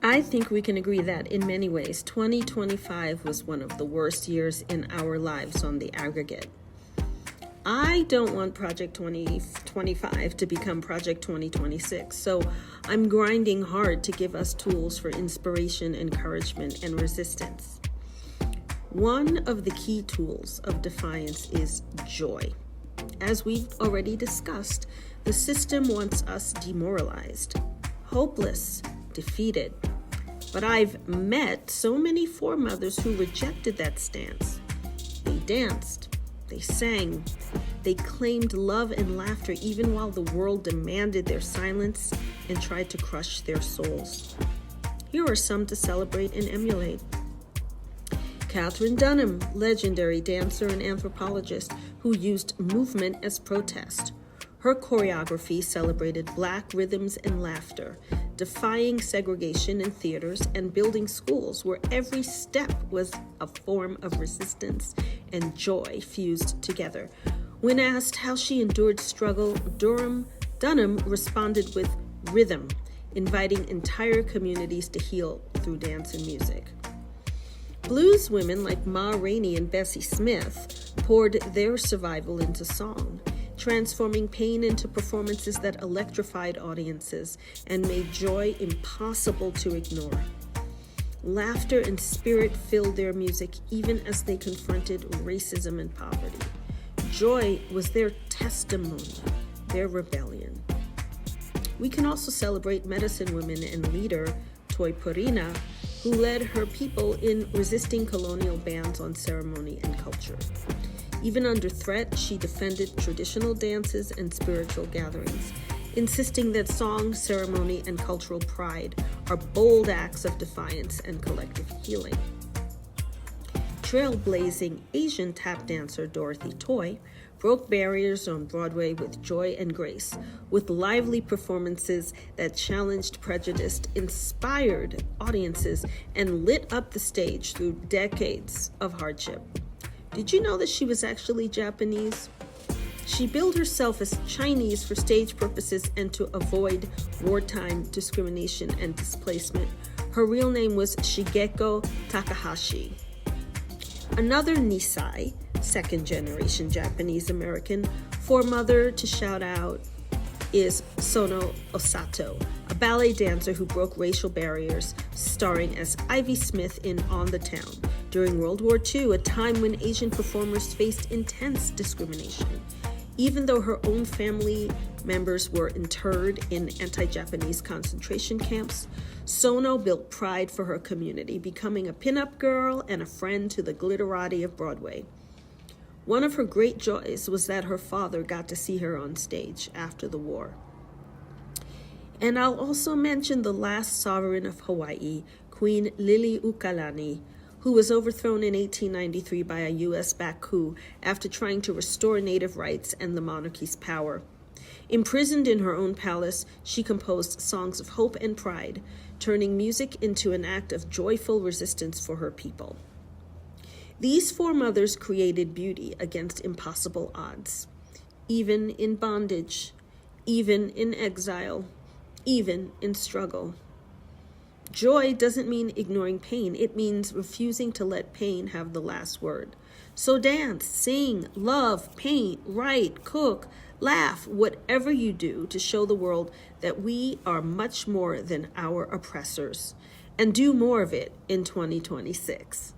I think we can agree that in many ways, 2025 was one of the worst years in our lives on the aggregate. I don't want Project 2025 to become Project 2026, so I'm grinding hard to give us tools for inspiration, encouragement, and resistance. One of the key tools of defiance is joy. As we've already discussed, the system wants us demoralized, hopeless, defeated. But I've met so many foremothers who rejected that stance. They danced, they sang, they claimed love and laughter even while the world demanded their silence and tried to crush their souls. Here are some to celebrate and emulate. Katherine Dunham, legendary dancer and anthropologist who used movement as protest. Her choreography celebrated Black rhythms and laughter, defying segregation in theaters and building schools where every step was a form of resistance and joy fused together. When asked how she endured struggle, Dunham responded with rhythm, inviting entire communities to heal through dance and music. Blues women like Ma Rainey and Bessie Smith poured their survival into song, transforming pain into performances that electrified audiences and made joy impossible to ignore. Laughter and spirit filled their music even as they confronted racism and poverty. Joy was their testimony, their rebellion. We can also celebrate medicine women and leader Toi Purina, who led her people in resisting colonial bans on ceremony and culture. Even under threat, she defended traditional dances and spiritual gatherings, insisting that song, ceremony, and cultural pride are bold acts of defiance and collective healing. Trailblazing Asian tap dancer Dorothy Toi broke barriers on Broadway with joy and grace, with lively performances that challenged prejudice, inspired audiences, and lit up the stage through decades of hardship. Did you know that she was actually Japanese? She billed herself as Chinese for stage purposes and to avoid wartime discrimination and displacement. Her real name was Shigeko Takahashi. Another Nisai, second-generation Japanese-American, foremother to shout out is Sono Osato, a ballet dancer who broke racial barriers, starring as Ivy Smith in On the Town during World War II, a time when Asian performers faced intense discrimination. Even though her own family members were interred in anti-Japanese concentration camps, Sono built pride for her community, becoming a pin-up girl and a friend to the glitterati of Broadway. One of her great joys was that her father got to see her on stage after the war. And I'll also mention the last sovereign of Hawaii, Queen Liliuokalani, who was overthrown in 1893 by a U.S.-backed coup after trying to restore native rights and the monarchy's power. Imprisoned in her own palace, she composed songs of hope and pride, turning music into an act of joyful resistance for her people. These foremothers created beauty against impossible odds, even in bondage, even in exile, even in struggle. Joy doesn't mean ignoring pain. It means refusing to let pain have the last word. So dance, sing, love, paint, write, cook, laugh, whatever you do to show the world that we are much more than our oppressors. And do more of it in 2026.